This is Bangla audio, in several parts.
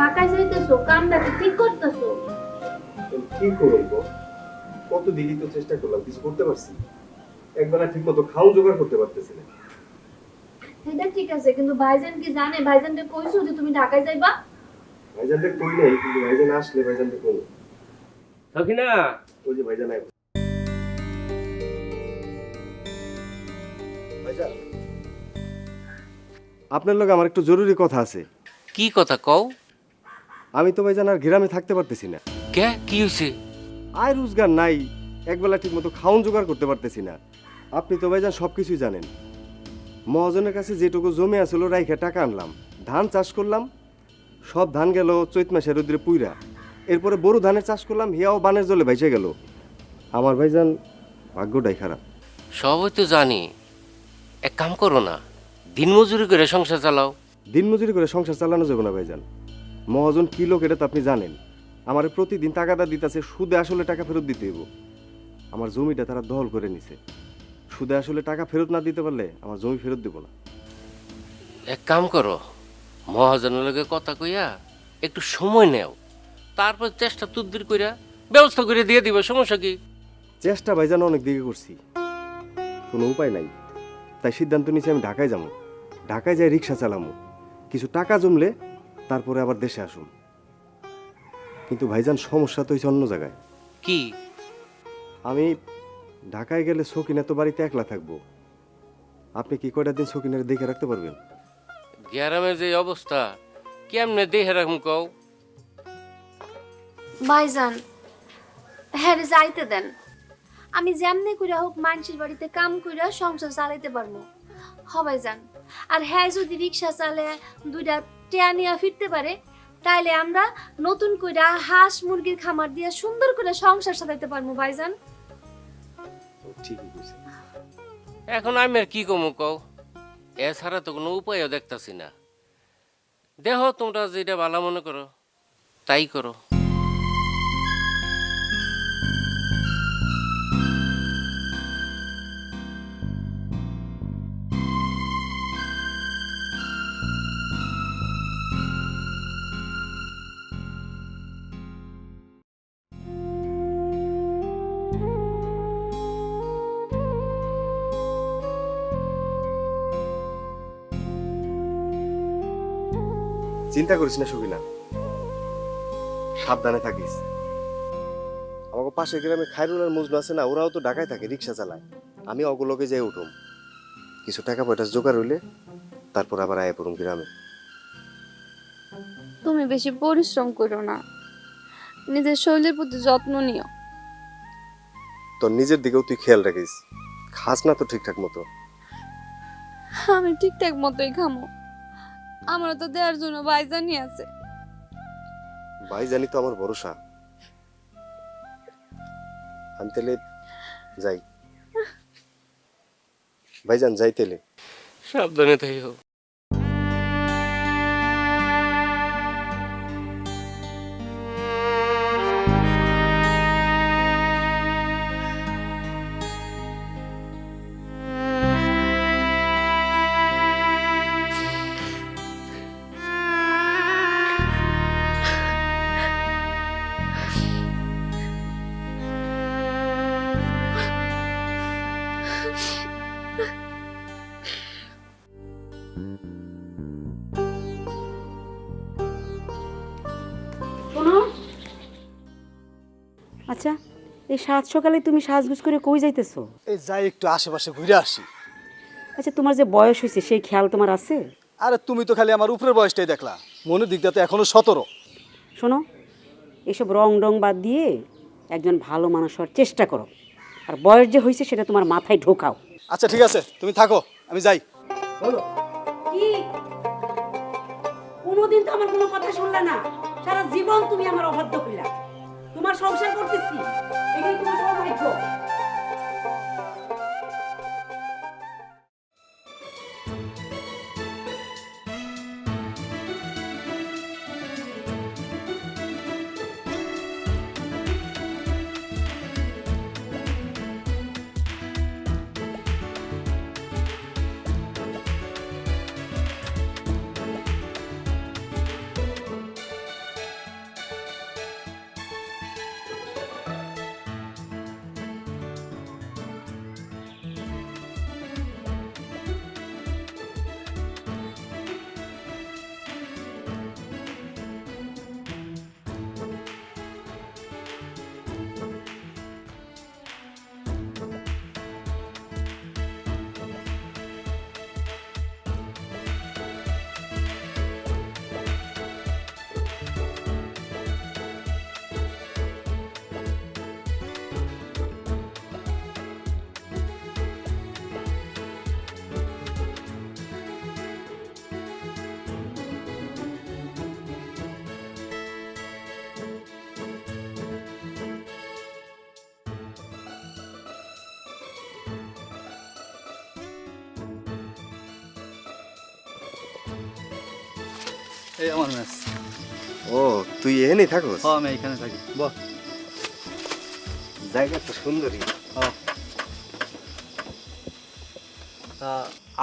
ঢাকায় যাইতেছো, কামটা কি ঠিক করতেছো? কি করবো? কত দিনই তো চেষ্টা করলাম, কিছু করতে পারছি? একবেলা ঠিক মতো খাও জোগাড় করতে পারতেছি না। এটা ঠিক আছে, কিন্তু ভাইজান কি জানে? ভাইজানকে কইছো যে তুমি ঢাকায় যাইবা? ভাইজানকে কই নাই, কিন্তু ভাইজান আসলে ভাইজানকে কই। সখিনা, ওই যে ভাইজান আইব। ভাইজান, আপনার লগে আমার একটু জরুরি কথা আছে। কি কথা কও? আমি তো ভাইজান আর গ্রামে থাকতে পারতেছি না। কে কি হইছে? আয় রোজগার নাই, একবেলা ঠিক মতো খাওন জোগাড় করতে পারতেছি না। আপনি তো ভাইজান সবকিছুই জানেন। মহাজনের কাছে যেটুকু জমি আসলো রাইখা টাকা আনলাম, ধান চাষ করলাম, সব ধান গেল চৈত মাসের রোদ্রে পুইরা। এরপরে বড় ধানের চাষ করলাম, হিয়াও বানের জলে ভাইসে গেল। আমার ভাইজান ভাগ্যটাই খারাপ। সবই তো জানি, এক কাম করো না, দিনমজুরি করে সংসার চালাও। দিনমজুরি করে সংসার চালানো যাবে না ভাইজান। মহাজন কি লোক এটা তো আপনি জানেন। আমার প্রতিদিন টাকাটা দিতেছে, সুদে আসলে টাকা ফেরত দিতে হইব। আমার জমিটা তারা দখল করে নিছে, সুদে আসলে টাকা ফেরত না দিতে পারলে আমার জমি ফেরত দেব না। এক কাম করো, মহাজনের লগে কথা কইয়া একটু সময় নেও, তারপর চেষ্টা তুদ্দির কইরা ব্যবস্থা করে দিয়ে দিবে, সমস্যা কি? চেষ্টা ভাইজান অনেক দিকে করছি, কোনো উপায় নাই। তাই সিদ্ধান্ত নিয়েছি আমি ঢাকায় যাবো, ঢাকায় যাই রিক্সা চালামো, কিছু টাকা জমলে তারপরে আবার দেশে আসুন। কিন্তু ভাইজান সমস্যা তো হয়েছে অন্য জায়গায়। কি? আমি ঢাকায় গেলে সকিনা তো বাড়িতে একলা থাকবো। আপনি কি কয়টা দিন সকিনারে দেখে রাখতে পারবেন? গ্রামের যে অবস্থা, কেমনে দেখে রাখুন কও? ভাইজান, হ্যাঁ রে, যাইতে দেন। আমি যেমনি কইরা হোক মানুষের বাড়িতে কাম কইরা সংসার চালাইতে পারবো। হ ভাইজান, আর হ্যাঁ যদি রিক্সা চালে দুইটা টেয়া নিয়ে ফিরতে পারে, তাইলে আমরা নতুন কইরা হাঁস মুরগির খামার দিয়ে সুন্দর করে সংসার চালাইতে পারবো ভাইজান। ঠিকই কইছে। এখন আমি আর কি কমু কও? এছাড়া তো কোনো উপায়ও দেখতাছি না। দেখো তোমরা যেটা ভালো মনে করো তাই করো। চিন্তা করিস না সকিনা, সাবধানে থাকিস। আমাকে পাশের গ্রামে খায়রুল আর মজনু আছে না, ওরাও তো ঢাকায় থাকে, রিক্সা চালায়। আমি অগুলোকে যাই উঠুম, কিছু টাকা পয়সা জোগাড় হইলে তারপর আবার আয় পড়ুম গ্রামে। তুমি বেশি পরিশ্রম করো না, নিজের শরীরের প্রতি যত্ন নিও। তোর নিজের দিকেও তুই খেয়াল রাখিস, খাস না তো ঠিকঠাক মতো। আমি ঠিকঠাক মতোই খামো, আমার তো দেওয়ার জন্য ভাইজানই আছে। ভাই জানি তো আমার ভরসা। আমি তাহলে যাই ভাইজান, যাই তাহলে। সাবধানে থাইও। শোনো, আচ্ছা এই সাত সকালে তুমি সাজগুজ করে কই যাইতেছো? এই যাই একটু আশেপাশে ঘুরে আসি। আচ্ছা তোমার যে বয়স হয়েছে সেই খেয়াল তোমার আছে? আরে তুমি তো খালি আমার উপরের বয়সটাই দেখলা, মনের দিকটা তো এখনো 17। শোনো, এসব রং ডং বাদ দিয়ে একজন ভালো মানুষ হওয়ার চেষ্টা করো, আর বয়স যে হয়েছে সেটা তোমার মাথায় ঢোকাও। আচ্ছা ঠিক আছে, তুমি থাকো, আমি যাই। বলো কি? কোনোদিন তো আমার কোনো কথা শুনলে না, সারা জীবন তুমি আমার অবাধ্য হইলা। তোমার সংসার করতেছি, এটাই তোমার সৌভাগ্য। এই আমার ম্যাচ। ও তুই এখানেই থাকোস? হ্যাঁ আমি এখানে থাকি। বল। জায়গা তো সুন্দরই। হ্যাঁ। তা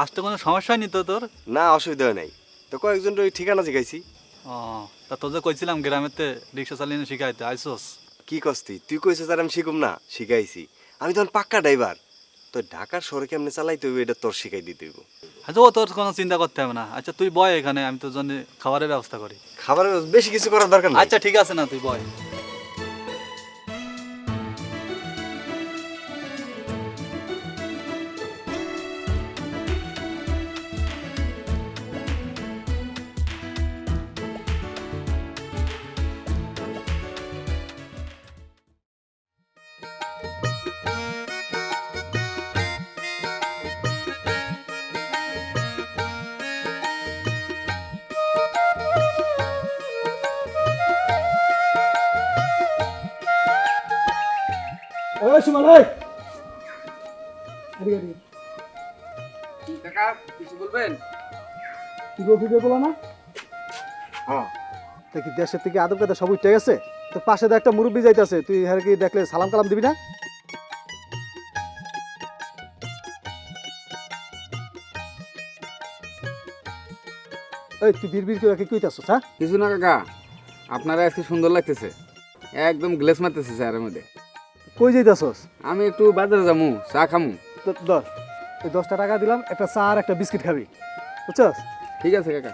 আসতে কোনো সমস্যা হয়নি তো তোর? না, অসুবিধা হয় নাই। তো কয়েকজন ওই ঠিকানা জিগাইছি। ও তা তোর যে কইছিলাম গ্রামেতে রিক্সা চালিয়ে শিখাইতে আইসোস? কি কস তুই কইছিস আর আমি শিখুম না? শিখাইছি। আমি তখন পাক্কা ড্রাইভার। তো ঢাকার শহরে কেমনে চালাইতে হইব এটা তোর শিখাই দিতে হইব। আচ্ছা ও তোর কোনো চিন্তা করতে হবে না। আচ্ছা তুই বয় এখানে, আমি তোর জন্য খাবারের ব্যবস্থা করি। খাবারের বেশি কিছু করার দরকার নাই। আচ্ছা ঠিক আছে না, তুই বয়। ওই সুমন ভাই, এদিকে এদিকে। কাকা কিছু বলবেন? কি গো ভিডিও বলো না? হ্যাঁ। তা কি দেশের থেকে আদব কায়দা সব উঠে গেছে? তোর পাশে তো একটা মুরব্বি যাইতেছে, তুই হ্যাঁ কি দেখলে সালাম কালাম দিবি না? এই তুই বীর বীর করে কি কইতাছস? হ্যাঁ কিছু না কাকা, আপনারা আজকে সুন্দর লাগতেছে, একদম গ্লেস মারতেছে স্যারের মধ্যে। কই যাইতাছস? আমি একটু বাজারে যাবো, চা খামু। তো ধর, এই 10টা টাকা দিলাম, একটা চা আর একটা বিস্কিট খাবি, বুঝছস? ঠিক আছে কাকা।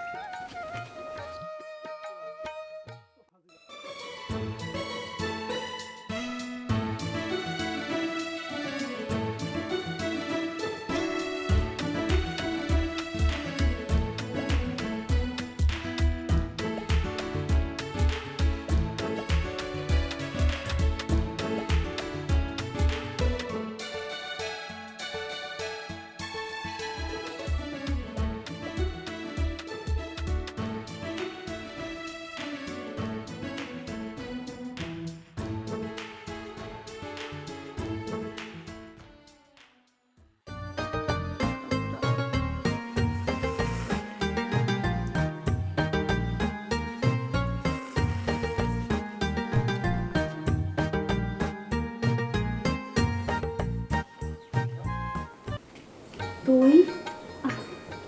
তুই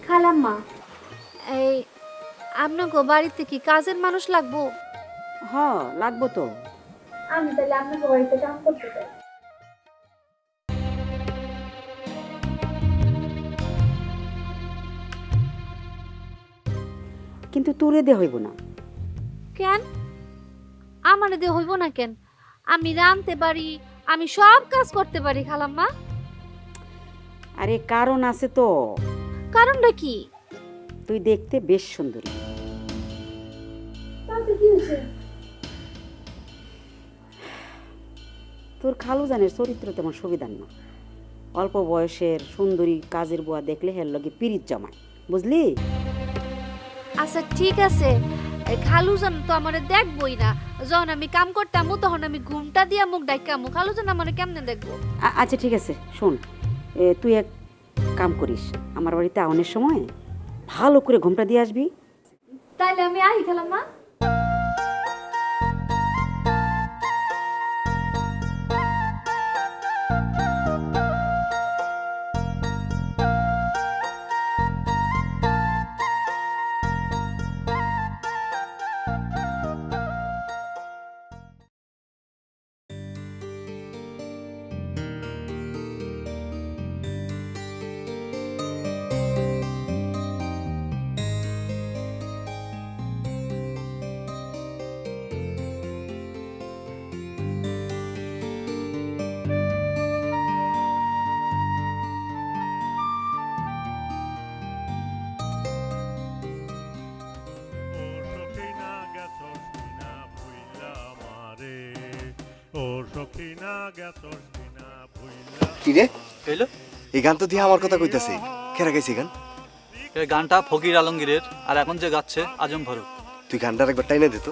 খালাম্মা, এই আপনাকে বাড়িতে কি কাজের মানুষ লাগবো? হ, লাগবো তো। আমি তাহলে আপনাকে বাড়িতে কাম করতে চাই। কিন্তু তোরে দে হইব না। কেন আমার দিয়ে হইব না কেন? আমি রাঁধতে পারি, আমি সব কাজ করতে পারি খালাম্মা। আরে কারণ আছে তো। কারণটা কি? তুই দেখতে বেশ সুন্দরী। তাতে কি হয়েছে? তোর খালুজানের চরিত্র তেমন সুবিধার না। অল্প বয়সের সুন্দরী কাজের বুয়া দেখলে হের লগে পিরিত জমায়, বুঝলি? আচ্ছা ঠিক আছে, খালুজান তো আমারে দেখবই না। যখন আমি কাম করতাম তখন আমি ঘুমটা দিয়া মুখ ডাইকামু, খালুজান আমারে কেমনে দেখবো? আচ্ছা ঠিক আছে, শোন, তুই এক কাম করিস, আমার বাড়িতে আউনের সময় ভালো করে ঘুমটা দিয়ে আসবি। তাইলে আমি আই খালাম্মা। কি রে? কইলো এই গান তো দিয়ে আমার কথা কইতাছে। কেরা গাইছে গান? এই গানটা ফকির আলমগীরের, আর এখন যে গাচ্ছে আজম ফারুক। তুই গানটার একবার টাইনা দে তো।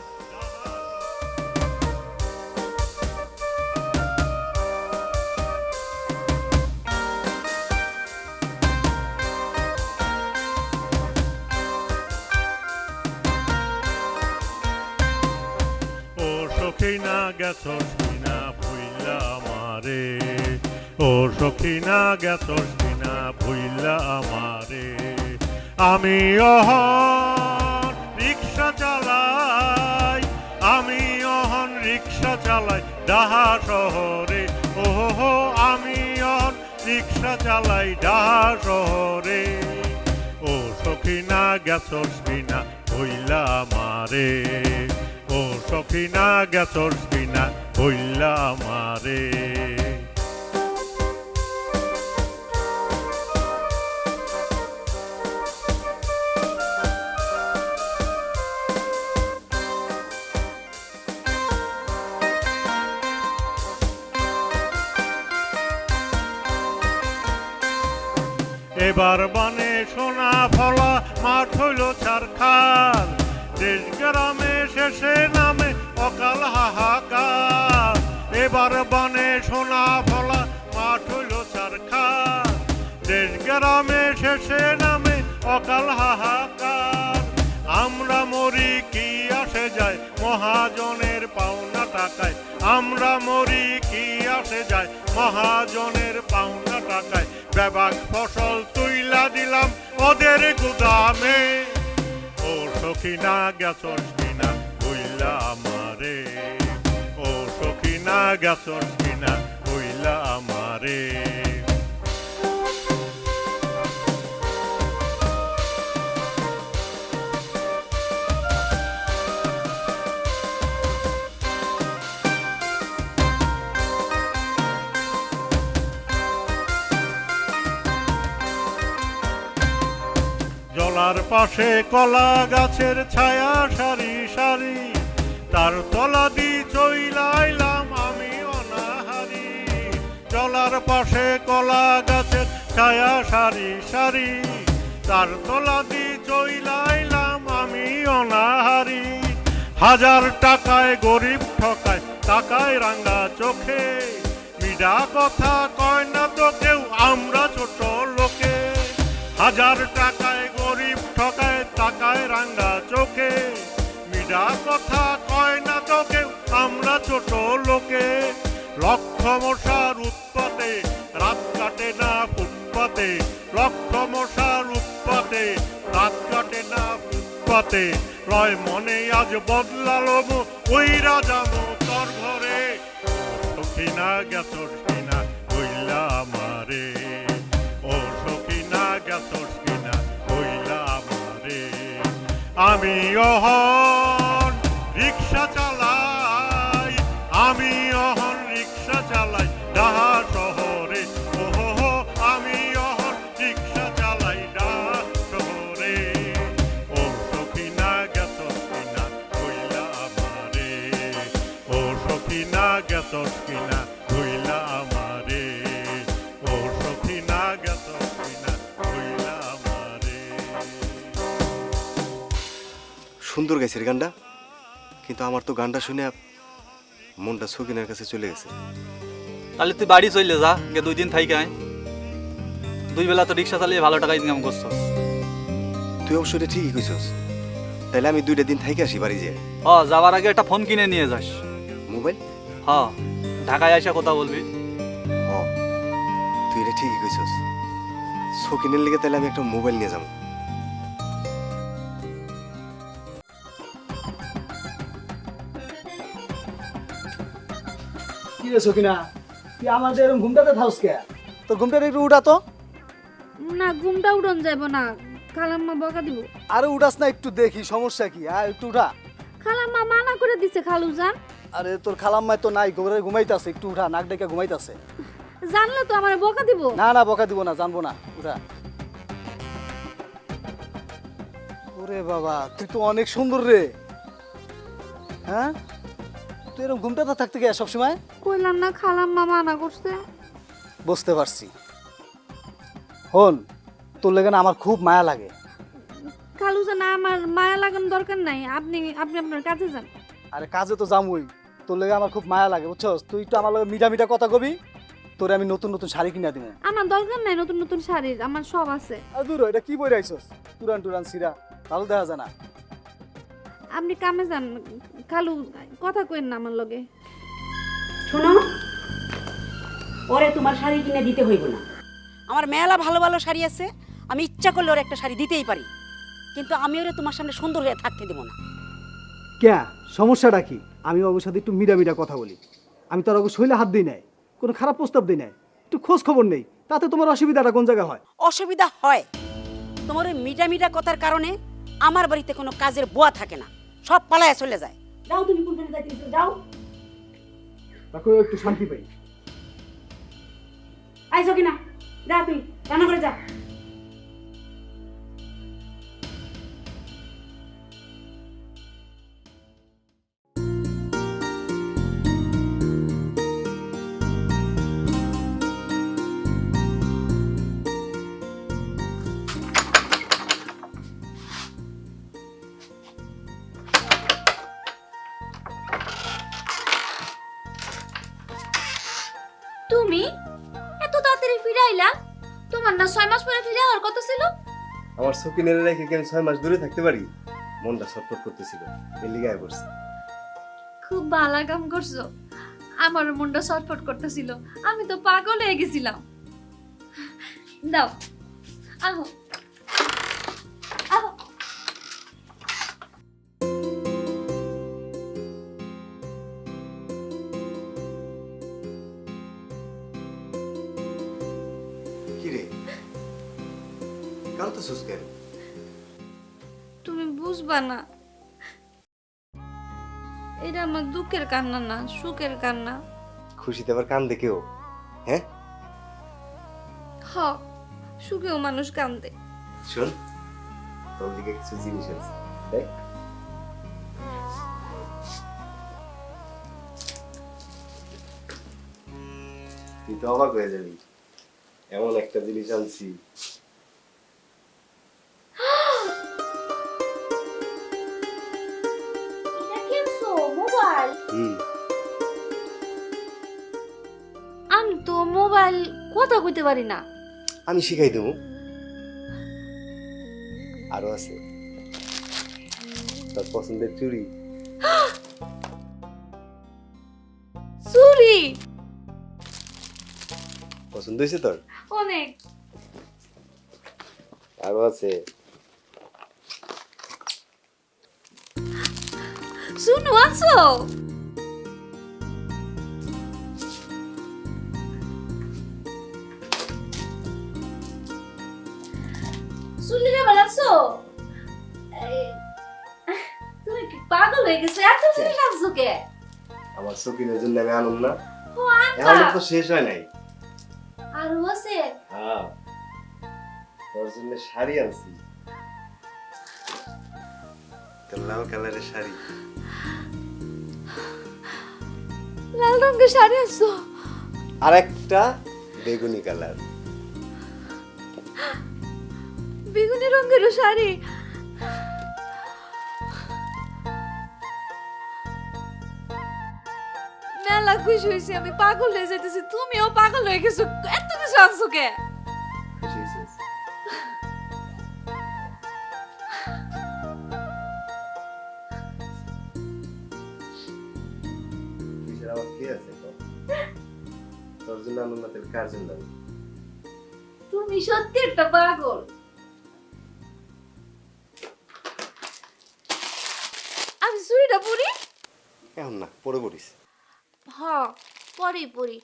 সখিনা গেছস কিনা ভুইলা আমারে ও সখিনা গেছস কিনা ভুইলা আমারে আমি অহন রিক্সা চালাই আমি অহন রিক্সা চালাই ডাহা শহরে ওহো আমি অহন রিক্সা চালাই ডাহা শহরে ও সখিনা গেছস কিনা ভুইলা আমারে ও সখিনা গেছস কিনা ভুইলা আমারে এবার বানে সোনা ফলা মাঠ হইল চারখার দেশ গ্রামে শেষে নামে অকাল হাহাকার এবার বানে সোনা ফলা মাঠ হইল চারখার দেশ গ্রামে শেষে নামে অকাল হাহাকার আমরা মরি কি আসে যায় মহাজনের পাওনা টাকায় আমরা মরি কি আসে যায় মহাজনের পাওনা টাকায় বেবাক ফসল তুইলা দিলাম ওদের গুদামে ও সখিনা গেছস কিনা ভুইলা আমারে ও সখিনা গেছস কিনা ভুইলা আমারে জলার পাশে কলা গাছের ছায়া সারি সারি তার তলা দি চইলাইলাম আমি অনাহারি জলার পাশে কলা গাছের ছায়া সারি সারি তার তলা দি চইলাইলাম আমি অনাহারি হাজার টাকায় গরিব ঠকায় টাকায় রাঙ্গা চোখে মিডা কথা কয় না তো কেউ আমরা ছোট লোকে হাজার টাকায় গরিব ঠকায় টাকায় রাঙ্গা চোখে মিডা কথা কয় না তো কেউ আমরা ছোট লোকে লক্ষ মশার উৎপাতে রাত কাটে না ফুটপাতে লক্ষ মশার উৎপাতে রাত কাটে না ফুটপাতে লয় মনে আজ বদলালো ওই রাজামো তোর ঘরে সখিনা গেছস কিনা কইলা আমারে ও সখিনা গেছস কিনা কইলা আমারে আমি অহন রিক্সা চালাই আমি অহন রিক্সা চালাই ডাহা শহরে ওহো আমি অহন রিক্সা চালাই ডাহা শহরে ও সখিনা গেছস কিনা কইলা আমারে ও সখিনা গেছস কিনা কইলা আমারে ও সখিনা গেছস কিনা কইলা আমারে সুন্দর গাইছে রে গানটা, কিন্তু আমার তো গানটা শুনে মনটা সকিনের কাছে চলে গেছে। তাহলে তুই বাড়ি চলে যা, গে 2 দিন থাইকে আয়। 2 বেলা তো রিক্সা চালিয়ে ভালো টাকা ইনকাম করছস। তুই অবশ্য এটা ঠিকই কইছস, তাইলে আমি 2টা দিন থাইকে আসি বাড়ি যেয়ে। যাওয়ার আগে একটা ফোন কিনে নিয়ে যাস। মোবাইল? ঢাকায় আইসা কথা বলবি। তুই এটা ঠিকই কইছস, সকিনের লেগে তাইলে আমি একটা মোবাইল নিয়ে যাবো। কি রে সকিনা, তুই আমাদের এরকম ঘুমটাতে থাকস কে? তোর ঘুমটা একটু উঠা তো। না, ঘুমটা উড়ন যাব না, খালাম্মা বকা দিব। আরে উঠাস না, একটু দেখি সমস্যা কি। একটু উঠা। খালাম্মা মানা করে দিছে খালুজান। আরে তোর খালাম্মাই তো নাই, ঘরে ঘুমাইতাছে, একটু উঠা, নাক ডেকে ঘুমাইতাছে। জানলে তো আমার বকা দিব। না না, বকা দিব না, জানবো না, উঠা। ওরে বাবা, তুই তো অনেক সুন্দর রে। হ্যাঁ, তুই এরকম ঘুমটাতে থাকতে গিয়ে সবসময়? কইলাম না খালাম্মা মানা করছে। বুঝতে পারছি। হন, তোর লেগে না আমার খুব মায়া লাগে। খালুজান, আমার মায়া লাগানোর দরকার নাই, আপনি আপনার কাছে যান। আরে কাজে তো যামই, তোর লেগে আমার খুব মায়া লাগে, বুঝছস? তুই একটু আমার লগে মিঠা মিঠা কথা কবি, তোরে আমি নতুন নতুন শাড়ি কিনা দিব। আমার দরকার নাই নতুন নতুন শাড়ির, আমার সব আছে। আর দূর, এটা কি বই রাইছস? তুরান টুরান সিরা ভালো দেখা যায় না। আপনি কামে যান, খালু কথা কইন না আমার লগে। শোনো, ওরে তোমার শাড়ি কিনে দিতে হইব না। আমার মেলা ভালো ভালো শাড়ি আছে, আমি ইচ্ছা করলে ওর একটা শাড়ি দিতেই পারি, কিন্তু আমি ওরে তোমার সামনে সুন্দর হয়ে থাকতে দেবো না। ক্যা সমস্যাটা কি? আমি ওর সাথে একটু মিডা কথা বলি। আমি তো আর ওকে শৈলে হাত দিই নাই, কোনো খারাপ প্রস্তাব দিই নাই, একটু খোঁজ খবর নেই, তাতে তোমার অসুবিধাটা কোন জায়গায় হয়? অসুবিধা হয় তোমার ওই মিটা কথার কারণে। আমার বাড়িতে কোনো কাজের বুয়া থাকে না, সব পালায় চলে যায়। যাও তুমি কোনখানে যাইতেছো, যাও। তাকে একটু শান্তি পাই। আইসো কিনা, যা তুই রান্না করে যা। তুমি এত তাড়াতাড়ি ফিরে আইলা? তোমার না 6 মাস পরে ফিরে আসার কথা ছিল? আমার সকিনের রেখে কি আমি 6 মাস দূরে থাকতে পারি? মনটা ছটফট করতেছিল, এর লিগে আয় পড়ছি। খুব ভালো কাম করছো। আমার মনটা ছটফট করতেছিল, আমি তো পাগল হয়ে গেছিলাম। দাও, আহো আহো। কি রে, কাল তো সুস কেন? তুমি বুঝবা না, এটা আমার দুঃখের কান্না না, সুখের কান্না। খুশিতে আবার কান দেখেও? হ্যাঁ হ, সুখেও মানুষ কান্দে। শোন, তোর দিকে কিছু জিনিস আছে, দেখ। তুই তো অবাক হয়ে যাবি, এমন একটা জিনিস আনছি। এটা কিনছো মোবাইল? আমি তো মোবাইল কথা কইতে পারি না। আমি শিখাই দেবো। আরো আছে তোর পছন্দের চুড়ি। চুরি? পছন্দ হয়েছে তোর? অনেক। আরো আছে, শুনো আছো? চুলিরে বানাচ্ছো? তুমি কি পাগল হয়ে গেছো? এত জিনিস আনছো কে? আমার শৌখিনের জন্য আমি আনন্দ না, ও এখন আনবা? তো শেষ হয় নাই। আরো আছে? হ্যাঁ, তোর জন্য শাড়ি আনছি, তোর লাল কালারের শাড়ি। লাল রঙের শাড়ি আনছো? আর একটা বেগুনি কালার। বেগুনি রঙের শাড়ি? মেলা খুশি হয়েছি, আমি পাগল হয়ে যেতেছি, তুমিও পাগল হয়ে গেছো। এত কিছু আনছো কে? খুশি হয়েছিস? কিসের আবার কে আছে তোর? তোর জন্য আনন্দ, তোর কার জন্য? তুমি সত্যি একটা পাগল। আমি চুড়িটা পরি? এখন না, পরে পড়িস। হ, পরি পরি।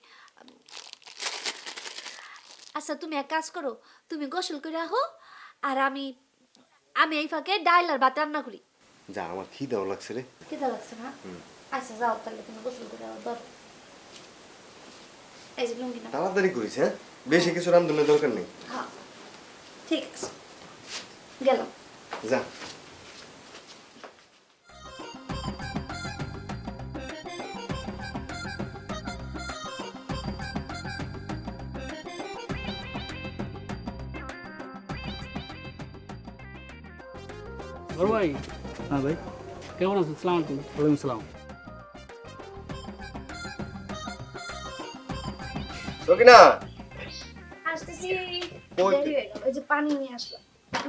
আচ্ছা তুমি এক কাজ করো, তুমি গোসল করে আহো, আর আমি এই ফাঁকে ডাল আর ভাত রান্না করি। যা, আমার খিদেও লাগছে রে। কেদা লাগছে না? আচ্ছা যাও তাহলে, তুমি গোসল করে আহো। ধর এই যে লুঙ্গি না। তাড়াতাড়ি করিস, হ্যাঁ? বেশি কিছু রান্ধনের দরকার নেই। হ্যাঁ ঠিক আছে, গেলাম। যা। বড় ভাই, হ্যাঁ ভাই, কেমন আছেন? সালাম আলাইকুম। ওয়ালাইকুম সালাম। সকিনা, আসতেছি। কই? দেরি হয়ে গেল, এই যে পানি নিয়ে আসলাম।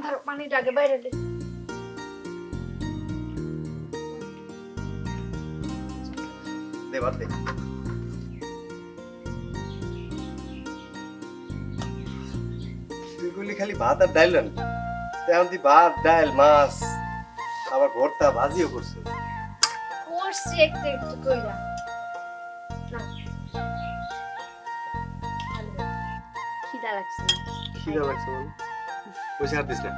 ধরো পানিটা আগে বাইরে দে। দে ভাত দে। তুই গুলি খালি ভাত আর ডাইল রান, তেমন তুই ভাত ডাইল মাছ আবার ভর্তা ভাজিও করছো। করছি একটু একটু কইরা না ভালো। খিদা লাগছে না। খিদা লাগছে মানে পয়সা আর দিস না।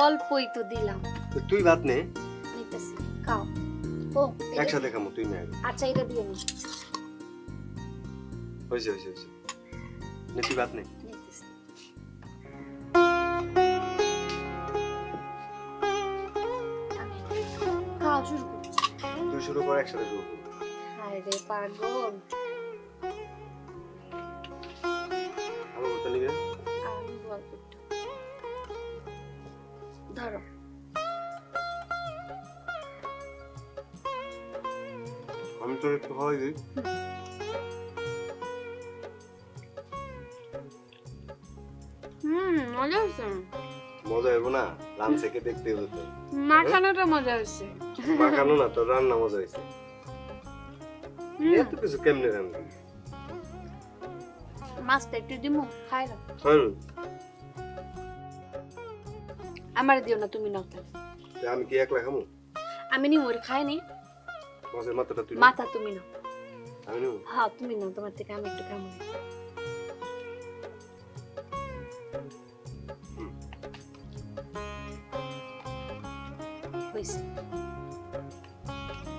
অল্পই তো দিলাম। তো তুই ভাত নে, নিতেছি খাও। ও এই যে- একসাথে খামো, তুই নে আগে। আচ্ছা এটা দিয়ে নি। হয়েছে হয়েছে হয়েছে, নে তুই ভাত নে। নিতেছি। খাও শুরু করো। তুই শুরু কর, একসাথে শুরু কর। হায় রে পাগল। আমার ভর্তা নিবে। আমি বলবো একটু। ধরো। আমি তোর একটু খাওয়াই দিই। মজা হয়েছে। মজা হইব না? রান থেকে দেখতে হলো তো। মাখানোটা মজা হয়েছে। মাখানো না, তোর রান্না মজা হয়েছে। এত কিছু কেমনে রান্না? মাছটা একটু দিমু খাই না। হ্যাঁ, আমার দিও না, তুমি নাও তাহলে। আমি কি একলা খামো? আমি নিমু, ওর খাই নি। মাছের মাথাটা তুই নে। মাথা তুমি নাও। আমি নেবো। হ্যাঁ তুমি নাও, তোমার থেকে আমি একটু খামো। হইছে।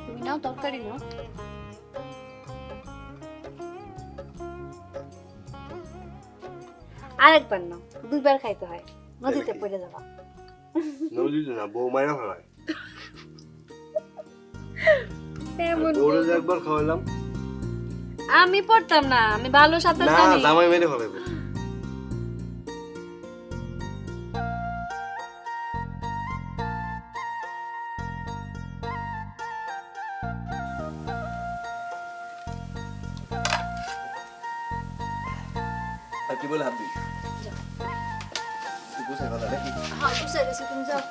তুমি নাও, তরকারি নাও। আরেকবার নাও, দুইবার খাইতে হয়, নদীতে পড়ে যাবা। নদীতে না, বউ মায়েরা খাওয়ায়। এমন ওরে যে একবার খাওয়াইলাম। আমি পড়তাম না, আমি ভালো সাঁতার না, জানি। জামাই মেরে ফেলাইবো। আর কি বলে হাত দিই? যাও। তুই বুঝাই কথা নাকি? হ্যাঁ বুঝে গেছি, তুমি যাও।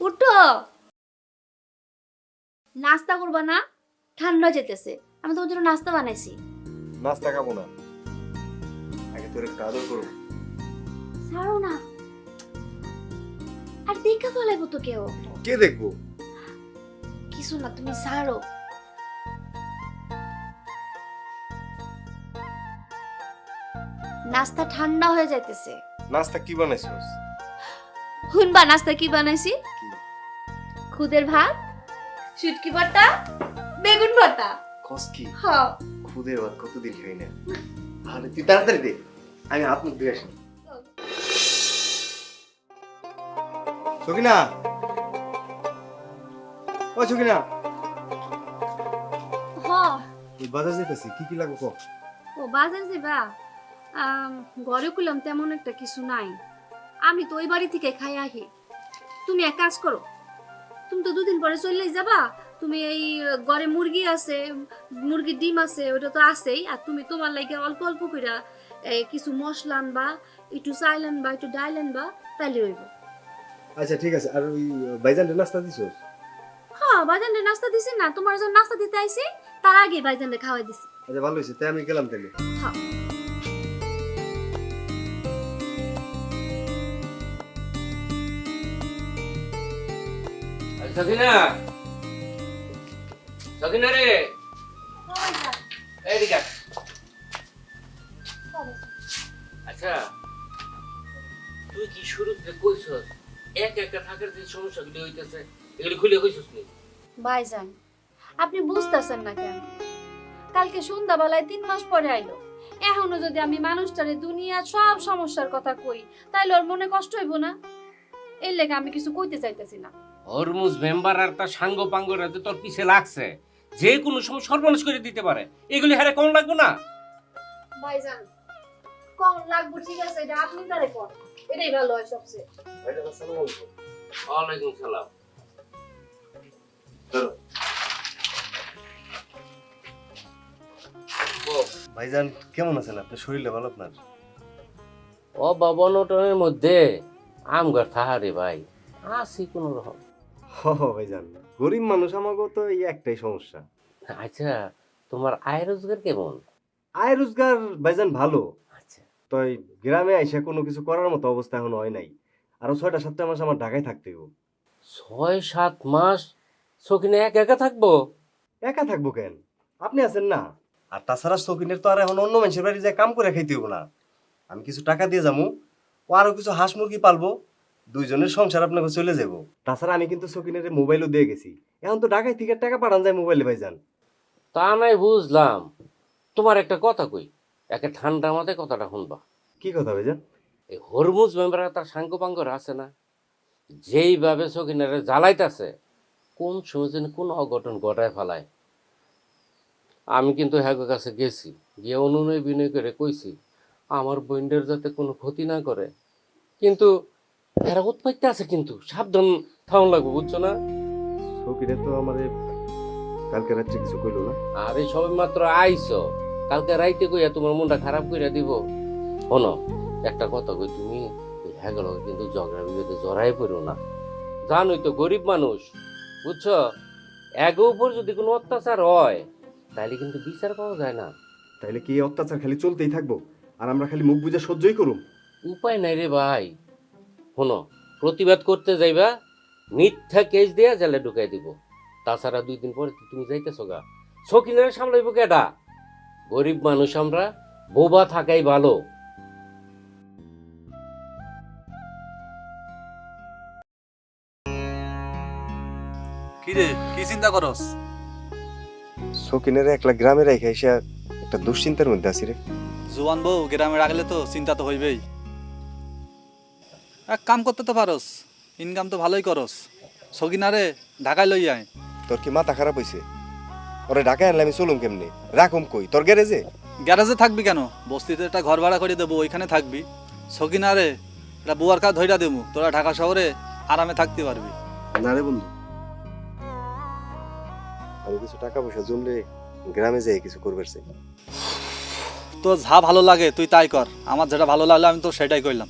উঠো, নাস্তা করবা না? ঠান্ডা যেতেছে, আমি তোমার জন্য নাস্তা বানাইছি। নাস্তা খাবো না, আগে তোর একটু আদর করবো। ছাড়ো না, আর দেখা ফেলাইবো তো কেউ। কে দেখবো? কিছু না, তুমি ছাড়ো। নাস্তা ঠান্ডা হয়ে যাইতেছে। নাস্তা কি বানাইছিস? হুনবা নাস্তা কি বানাইছি? খুদের ভাত, শুটকি ভর্তা, বেগুন ভর্তা। কস কি? হ্যাঁ খুদের ভাত কতদিন খাই না। আরে তুই তাড়াতাড়ি দে, আমি হাত মুখ ধুয়ে আসি। সকিনা, ও সকিনা, হ্যাঁ। এই বাজার যেতেছি, কি কি লাগবে কও? ও বাজার যাবা? ঘরে কুলাম তেমন একটা কিছু নাই, আমি তো ওই বাড়ি থেকে খাই আহি। তুমি এক কাজ করো, তুমি তো দুদিন পরে চললেই যাবা, তুমি এই ঘরে মুরগি আছে, মুরগির ডিম আছে, ওটা তো আছেই। আর তুমি তোমার লাগে অল্প অল্প করে কিছু মশলা আনবা, একটু চাইল আনবা, একটু ডাইল আনবা, তাইলে হইব। আচ্ছা ঠিক আছে। আর ওই বাইজানটা নাস্তা দিছস? হ্যাঁ ভাইজানরে নাস্তা দিছি না, তোমার জন্য নাস্তা দিতে আইছি, তার আগে ভাইজানরে খাওয়াই দিছি। আচ্ছা ভালো হয়েছে, তাই আমি গেলাম তাহলে। হ্যাঁ সখিনা, সখিনা রে, এই কইছস? এক একা থাকার যে সমস্যাগুলি হইতেছে এগুলি খুলে কইছস নি? ভাইজান আপনি বুঝতেছেন না কেন? কালকে সন্ধ্যাবেলায় 3 মাস পরে আইলো, এখনো যদি আমি মানুষটারে দুনিয়ার সব সমস্যার কথা কই তাইলে ওর মনে কষ্ট হইব না? এর লেগে আমি কিছু কইতে চাইতেছি না। হরমুজ মেম্বার আর তার সাঙ্গ পাঙ্গরা যে তোর পিছে লাগছে, যে কোনো সময় সর্বনাশ করে দিতে পারে, এগুলি হারে কোন লাগবে না? ভাইজান কোন লাগবো ঠিক আছে, এটা আপনি তারে কোন, এটাই ভালো হয় সবচেয়ে। ভাইজান আসসালামু আলাইকুম। ওয়ালাইকুম সালাম। ধরো। ভাইজান কেমন আছেন? আপনার শরীরটা ভালো আপনার? অভাবনটনের মধ্যে আম গাছ থাহারে ভাই, আসি কোন রকম। ভাইজান গরিব মানুষ, আমাকেও তো এই একটাই সমস্যা। আচ্ছা, তোমার আয় রোজগার কেমন? আয় রোজগার ভাইজান ভালো, আচ্ছা, তো এই গ্রামে আইসা কোনো কিছু করার মতো অবস্থা এখন হয় নাই। আরো 6-7টা মাস আমার ঢাকায় থাকতে হইব। 6-7 মাস সকিনে একা একা থাকবো? একা থাকবো কেন? আপনি আছেন না। আর তাছাড়া শৌখিনের তো আর এখন অন্য মানুষের বাড়ি যায় কাম করে খাইতে হইব না। আমি কিছু টাকা দিয়ে যাবো, ও আরো কিছু হাঁস মুরগি পালবো, দুইজনের সংসার আপনাকে চলে যাব। তাছাড়া আমি কিন্তু শৌখিনের মোবাইলও দিয়ে গেছি, এখন তো ঢাকায় থেকে টাকা পাঠান যায় মোবাইলে ভাইজান। তা নাই বুঝলাম, তোমার একটা কথা কই, একে ঠান্ডা মাথায় কথাটা শুনবা। কি কথা ভাইজান? এই হরমুজ মেম্বার তার সাঙ্গ পাঙ্গর আছে না, যেইভাবে সকিনারে জ্বালাইতেছে, কোন সময় যেন কোন অঘটন ঘটায় ফেলায়। আমি কিন্তু হ্যাঁ কাছে গেছি, গিয়ে অনুনয় বিনয় করে কইছি আমার বইন্ডের যাতে কোনো ক্ষতি না করে, কিন্তু এরা উৎপাইতে আছে, কিন্তু সাবধান থাউন লাগবে, বুঝছো না? শৌখিনে তো আমার কালকে রাত্রে কিছু কইলো না। আর এই সবে মাত্র আইছো, কালকে রাইতে কইয়া তোমার মনটা খারাপ কইরা দিব। শোনো, একটা কথা কই, তুমি হ্যাঁ কিন্তু ঝগড়া বিরোধে জড়াই পড়ো না। জানোই তো গরিব মানুষ, বুঝছো, একে উপর যদি কোনো অত্যাচার হয় তাহলে কিন্তু বিচার পাওয়া যায় না। তাইলে কি এই অত্যাচার খালি চলতেই থাকবো আর আমরা খালি মুখ বুঝে সহ্যই করুম? উপায় নাই রে ভাই। শোনো, প্রতিবাদ করতে যাইবা, মিথ্যা কেস দিয়া জেলে ঢুকাই দিব। তাছাড়া 2 দিন পরে তুমি যাইতেছো গা, সকিনারে সামলাইব কেডা? গরিব মানুষ আমরা, বোবা থাকাই ভালো। কি রে, কি চিন্তা করস? শৌখিনের একলা গ্রামে রেখে এসে একটা দুশ্চিন্তার মধ্যে আছি রে। জোয়ান বউ গ্রামে রাখলে তো চিন্তা তো হইবেই। এক কাম করতে তো পারস, ইনকাম তো ভালোই করস, সগিনারে ঢাকায় লই আয়। তোর কি মাথা খারাপ হইছে? ওরে ঢাকায় আনলে আমি চলুম কেমনে? রাখুম কই? তোর গ্যারেজে? গ্যারেজে থাকবি কেন? বস্তিতে একটা ঘর ভাড়া করে দেবো, ওইখানে থাকবি। সগিনারে একটা বুয়ার কাজ ধইরা দেবো, তোরা ঢাকা শহরে আরামে থাকতে পারবি। না রে বন্ধু, আমি কিছু টাকা পয়সা জমলে গ্রামে যেয়ে কিছু করবার চাই। তোর যা ভালো লাগে তুই তাই কর, আমার যেটা ভালো লাগলো আমি তো সেটাই করলাম।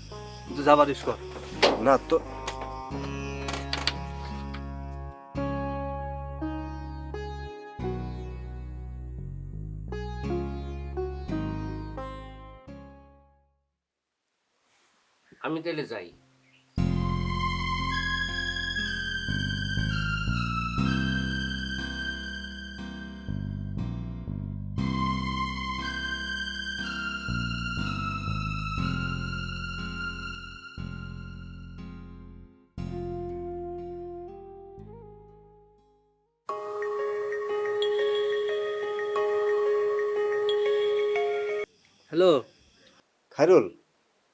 তুই যা পারিস কর। না তো আমি তাহলে যাই। হ্যালো, খায়রুল,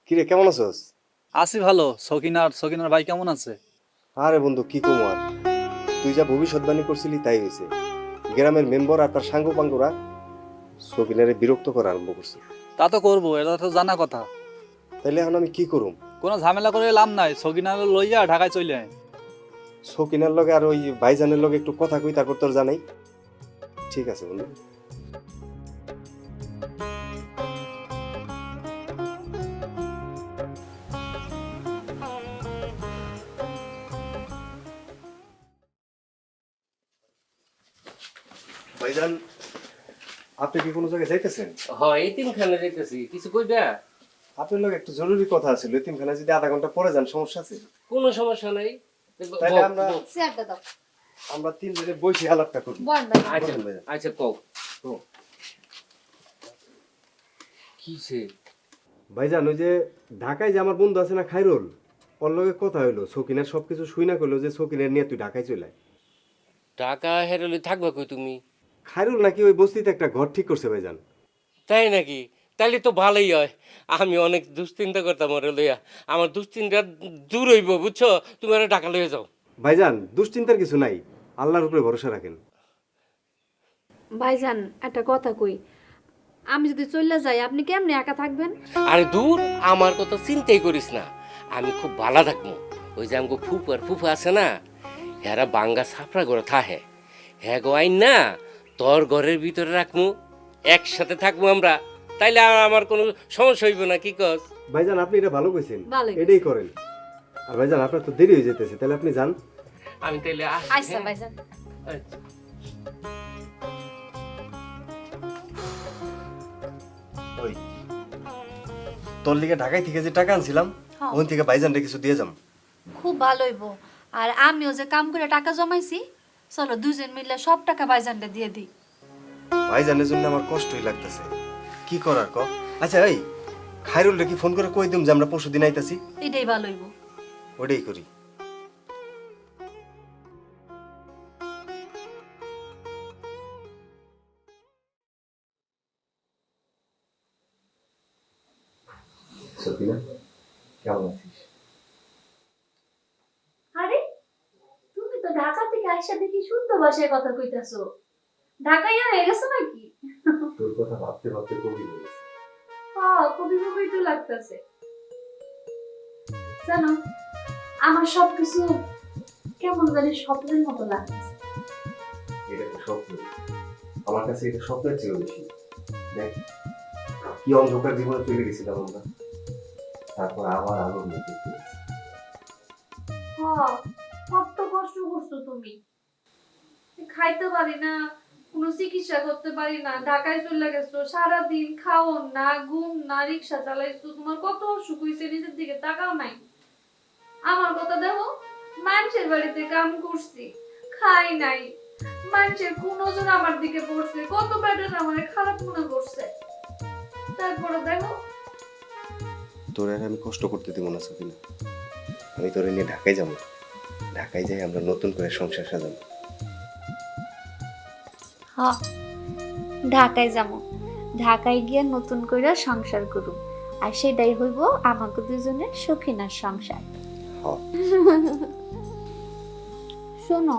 কিরে কেমন আছস? আছি ভালো। সকিনার ভাই কেমন আছে? আরে বন্ধু কি কম আর, তুই যা ভবিষ্যৎবাণী করছিলি তাই হয়েছে। গ্রামের মেম্বার আর তার সাঙ্গ পাঙ্গরা শৌখিনারে বিরক্ত করা আরম্ভ করছে। তা তো করবো, এটা তো জানা কথা। তাইলে এখন আমি কি করুম? কোনো ঝামেলা করে লাভ নাই, সকিনার লইয়া ঢাকায় চলে আয়। শৌখিনার লগে আর ওই ভাইজানের লগে একটু কথা কই, তারপর তোর জানাই। ঠিক আছে বন্ধু। ভাইজান, আপনি কি কোনো জায়গায় যাইতেছেন? হ্যাঁ, এতিমখানে যাইতেছি, কিছু কইবা? আপনার লগে একটু জরুরি কথা আছে। এতিমখানা যদি আধা ঘন্টা পরে যান সমস্যা আছে? কোনো সমস্যা নাই। তাইলে আমরা চেয়ারটা দাও। আমরা তিনজনে বসে আলাপটা করব। বল ভাই। আচ্ছা ভাইজান। আচ্ছা, কও ও, কিছে? ভাইজান ওই যে ঢাকায় যে আমার বন্ধু আছে না খায়রুল, ওর লগে কথা হইলো সকিনের সব কিছু শুই না করলো যে সকিনের নিয়ে তুই ঢাকায় চলে আয়। টাকা হেরলে থাকবা কই তুমি? খায়রুল নাকি ওই বস্তিতে একটা ঘর ঠিক করছে ভাইজান। তাই নাকি? তাইলে তো ভালোই হয়। আমি অনেক দুশ্চিন্তা করতাম ওরে লইয়া। আমার দুশ্চিন্তা দূর হইব, বুঝছো? তুমি ওরা টাকা লইয়া যাও। ভাইজান দুশ্চিন্তার কিছু নাই, আল্লাহর উপরে ভরসা রাখেন। ভাইজান একটা কথা কই, আমি যদি চলে যাই আপনি কেমনে একা থাকবেন? আরে দূর, আমার কথা চিন্তাই করিস না, আমি খুব ভালো থাকবো। ওই যে আমাকে ফুফু আর ফুফু আছে না, হেরা বাঙ্গা ছাপড়া করে থাহে, হ্যাঁ গো আইন না তোর ঘরের ভিতরে রাখবো, একসাথে থাকবো আমরা, তাইলে আর আমার কোনো সমস্যা হইব না, কি কস? ভাইজান আপনি এটা ভালো কইছেন, ভালোই কইছেন। এটাই করেন। আর ভাইজান আপনার তো দেরি হয়ে যেতেছে, তাহলে আপনি যান। আমি তাইলে আচ্ছা ভাইজান। আচ্ছা। ওই তোর লিগে ঢাকায় থেকে যে টাকা আনছিলাম হ্যাঁ। ওখান থেকে ভাইজানরে কিছু দিয়ে যাম। খুব ভালো হইব। আর আমিও যে কাম করে টাকা জমাইছি, চলো দুজন মিলে সব টাকা ভাইজানকে দিয়ে দিই। ভাইজানের জন্য আমার কষ্টই লাগতেছে, কি করার ক। আচ্ছা এই খায়রুলরে কি ফোন করে কই দিম যে আমরা পরশুদিন আইতাছি? এটাই ভালো হইব। ওটাই করি। সকিনা কেমন আছিস? আরে তুমি তো ঢাকা থেকে আইসা দেখি শুদ্ধ ভাষায় কথা কইতাছো, ঢাকাইয়া হয়ে গেছো নাকি? তোর কথা ভাবতে ভাবতে কবি হয়ে গেছে। হ্যাঁ, কবি কবি তো লাগতেছে। জানো আমার সবকিছু কেমন জানি স্বপ্নের মতো লাগতেছে। এটা তো স্বপ্ন, আমার কাছে এটা স্বপ্নের চেয়েও বেশি। দেখ কি অন্ধকার জীবনে চলে গেছিলাম আমরা, তারপর আবার আলো নিয়ে দেখতে পেয়েছি। হ্যাঁ, কত কষ্ট করছো তুমি। খাইতে পারি না, কোনো চিকিৎসা করতে পারি না, ঢাকায় চলে গেছো, সারাদিন খাওন না, ঘুম না, রিক্সা চালাইছো, তোমার কত অসুখ হয়েছে, নিজের দিকে তাকাও নাই। আমার কথা দেখো, মানুষের বাড়িতে কাম করছি, খাই নাই, মানুষের কোন নজর আমার দিকে পড়ছে, কত প্যাটার্ন আমার খারাপ মনে করছে। তারপরে দেখো তোর আর আমি কষ্ট করতে দিব না সকিনা, আমি তোরে নিয়ে ঢাকায় যাবো, ঢাকায় যাই আমরা নতুন করে সংসার সাজাবো। হ্যাঁ, ঢাকায় যাবো, ঢাকায় গিয়ে নতুন করে সংসার করব, আর সেটাই হইব আমাকে দুজনের সখিনার সংসার। শোনো,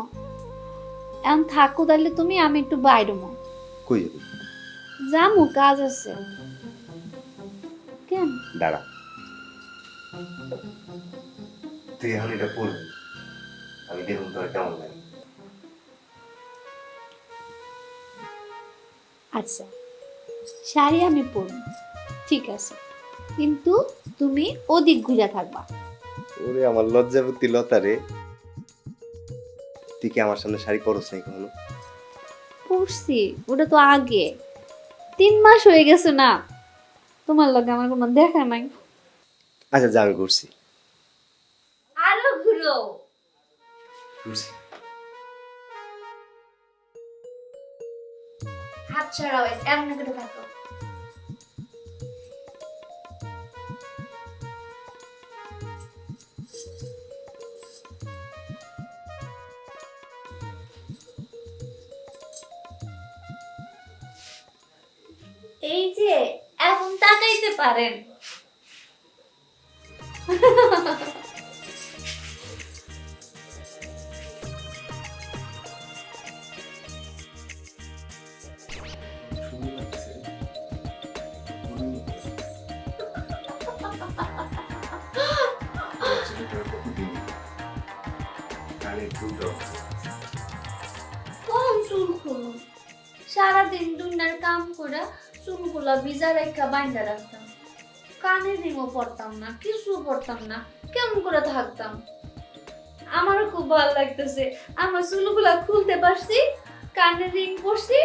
এখন থাকো তাহলে তুমি, আমি একটু বাইরমো। কই যাবি? যামু, কাজ আছে। কেন? দাঁড়া, তুই এখন এটা পড়বি, আমি দেখুন তোর কেমন লাগে। আচ্ছা, শাড়ি আমি পরব, ঠিক আছে, কিন্তু তুমি ওদিক ঘুরে থাকবা। ওরে আমার লজ্জাবতী লতা রে, তুই কি আমার সামনে শাড়ি পরছ নাই কখনো? পরছি, ওটা তো আগে, 3 মাস হয়ে গেছে না, তোমার লগে আমার কোনো দেখা নাই। আচ্ছা যা, আমি করছি আরো ঘুরো। করছি। হাত ছাড়াও, এমন করে থাকো। এই যে এখন তাকাইতে পারেন। কোন চুল খুলুন, সারাদিন দুনিয়ার কাম করে চুলগুলা ভিজা রেখা বাইন্দা রাখতাম, কানে রিংও পড়তাম না, কিছু পড়তাম না, কেমন করে থাকতাম। আমারও খুব ভালো লাগতেছে, আমার চুলগুলা খুলতে পারছি, কানে রিং পরছি,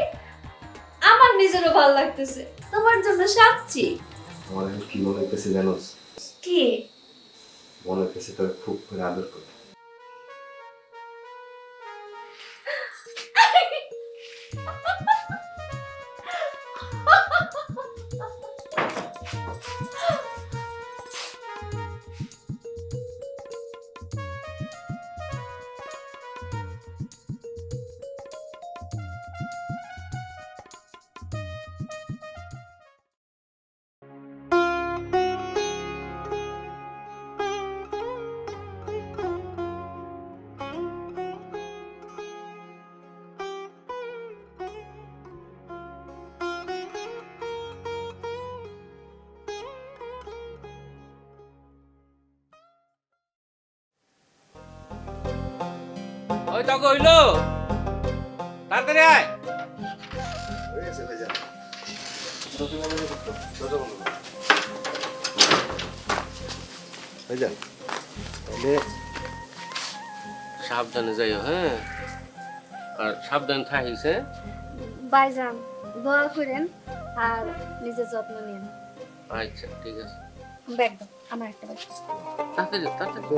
আমার নিজেরও ভালো লাগতেছে। তোমার জন্য সাজছি। আমার এখন কি মনে হইতেছে জানোস? কি মনে হইতেছে তোর খুব করে আদর করে। ওই তো হইলো, তাড়াতাড়ি আয়। ভাইজান তাহলে সাবধানে যাইও, হ্যাঁ, আর সাবধান থাকিস, হ্যাঁ। ভাইজান দোয়া করেন আর নিজের যত্ন নিন। আচ্ছা ঠিক আছে, ব্যাগ দাও, আমার একটা ব্যাগ। তাড়াতাড়ি তাড়াতাড়ি।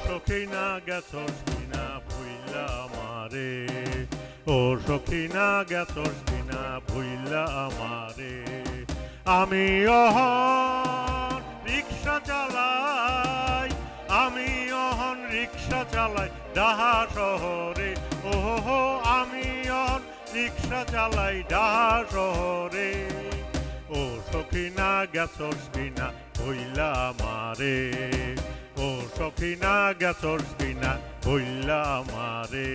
সখিনা গেছস কিনা ভুইলা আমারে, ও সখিনা গেছস কিনা ভুইলা আমারে। আমি অহন রিক্সা চালাই, আমি অহন রিক্সা চালাই ডাহা শহরে, ওহো আমি অহন রিক্সা চালাই ডাহা শহরে। ও সখিনা গেছস কিনা ভুইলা আমারে, ও সখিনা গেছস কিনা ভুইলা আমারে।